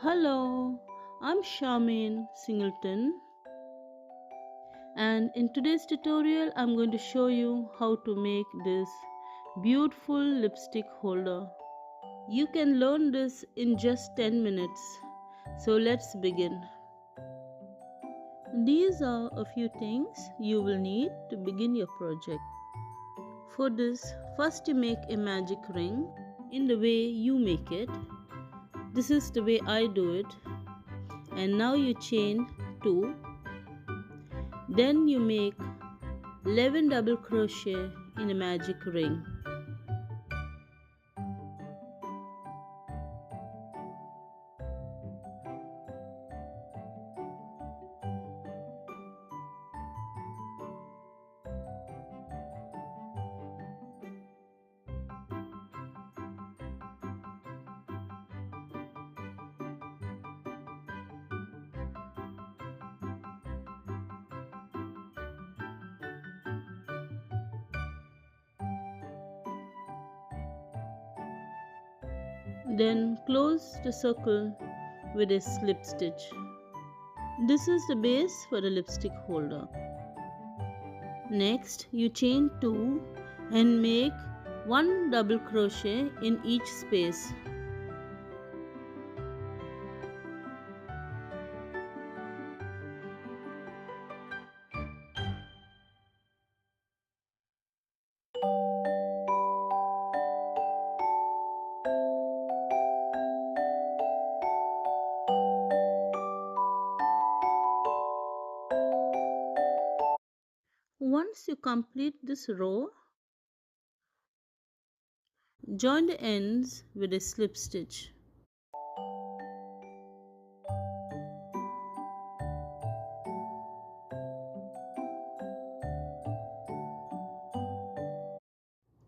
Hello, I'm Charmaine Singleton, and in today's tutorial I'm going to show you how to make this beautiful lipstick holder. You can learn this in just 10 minutes. So let's begin. These are a few things you will need to begin your project. For this, first you make a magic ring in the way you make it. This is the way I do it. And now you chain 2. Then you make 11 double crochet in a magic ring. Then close the circle with a slip stitch. This is the base for the lipstick holder. Next, you chain 2 and make 1 double crochet in each space. Once you complete this row, join the ends with a slip stitch.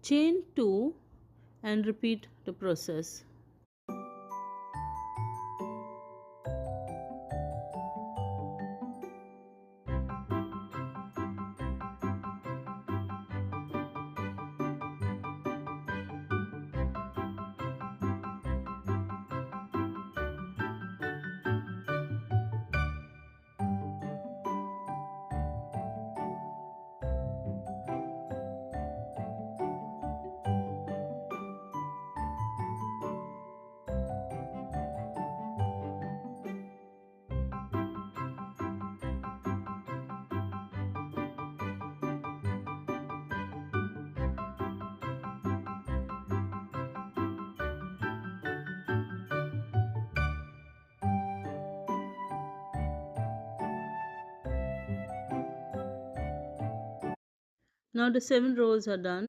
Chain 2 and repeat the process. Now the 7 rows are done.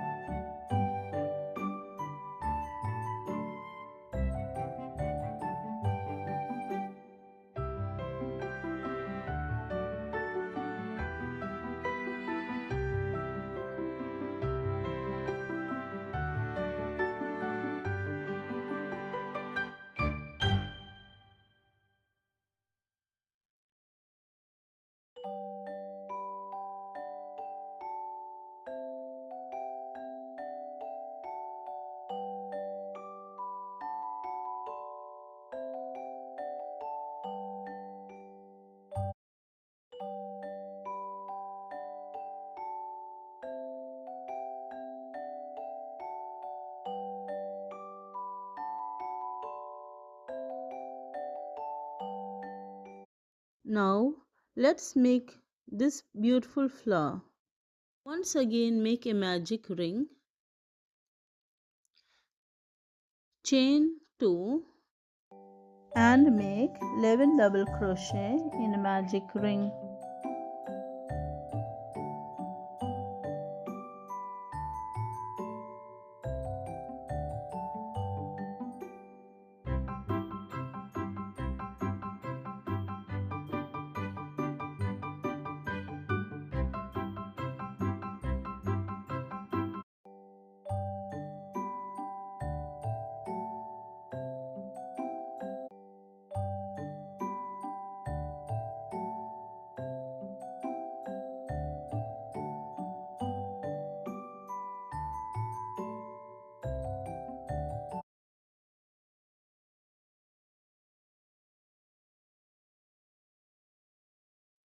Now let's make this beautiful flower. Once again make a magic ring, chain 2 and make 11 double crochet in a magic ring.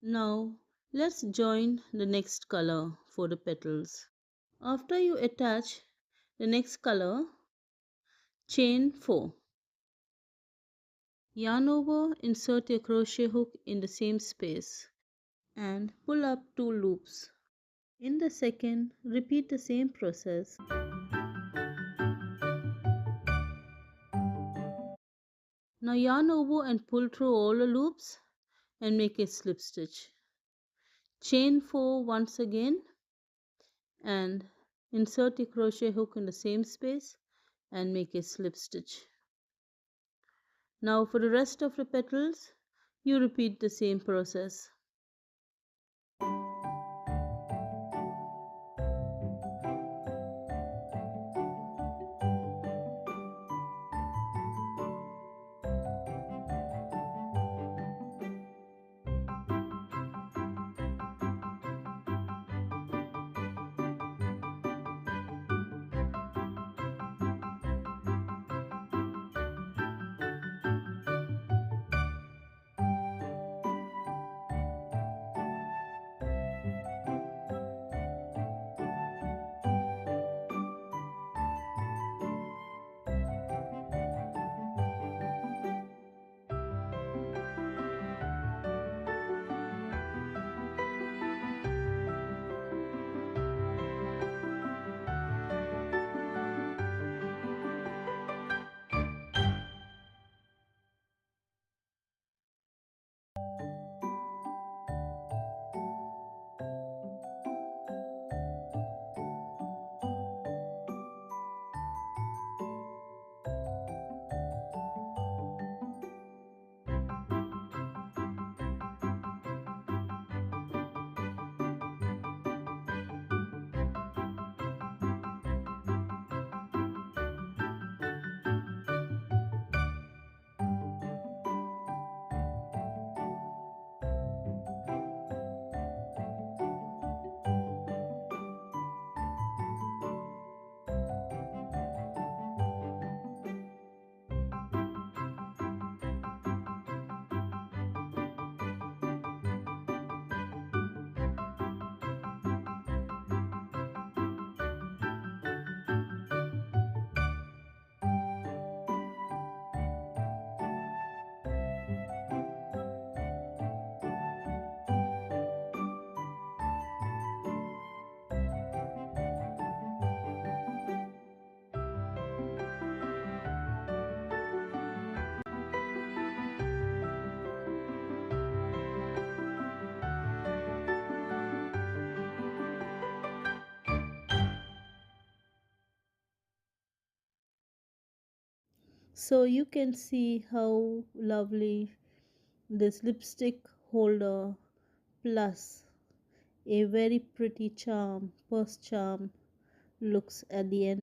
Now let's join the next color for the petals. After you attach the next color, chain 4. Yarn over, insert your crochet hook in the same space and pull up 2 loops. In the second, repeat the same process. Now yarn over and pull through all the loops and make a slip stitch. Chain 4 once again and insert the crochet hook in the same space and make a slip stitch. Now for the rest of the petals, you repeat the same process. So you can see how lovely this lipstick holder plus a very pretty charm, purse charm looks at the end.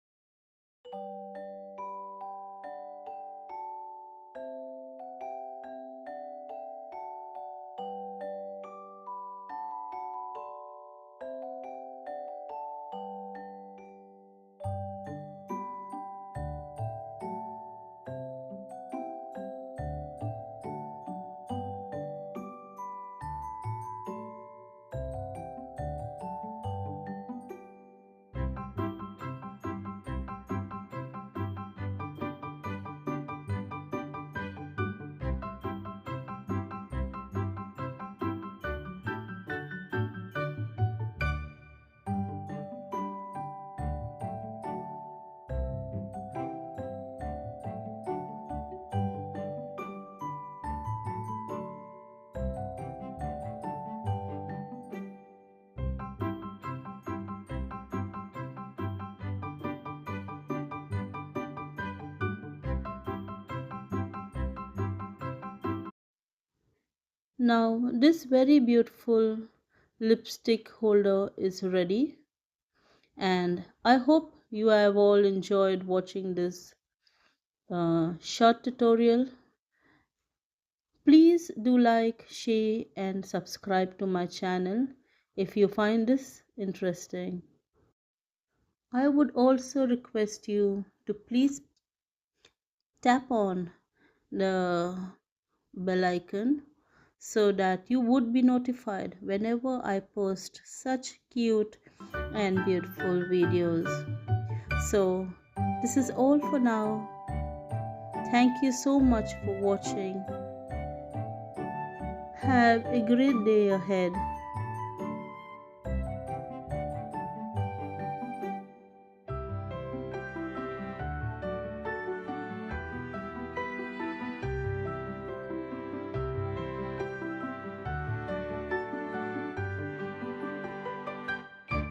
Now this very beautiful lipstick holder is ready, and I hope you have all enjoyed watching this short tutorial. Please do like, share and subscribe to my channel if you find this interesting. I would also request you to please tap on the bell icon so that you would be notified whenever I post such cute and beautiful videos. So this is all for now. Thank you so much for watching. Have a great day ahead.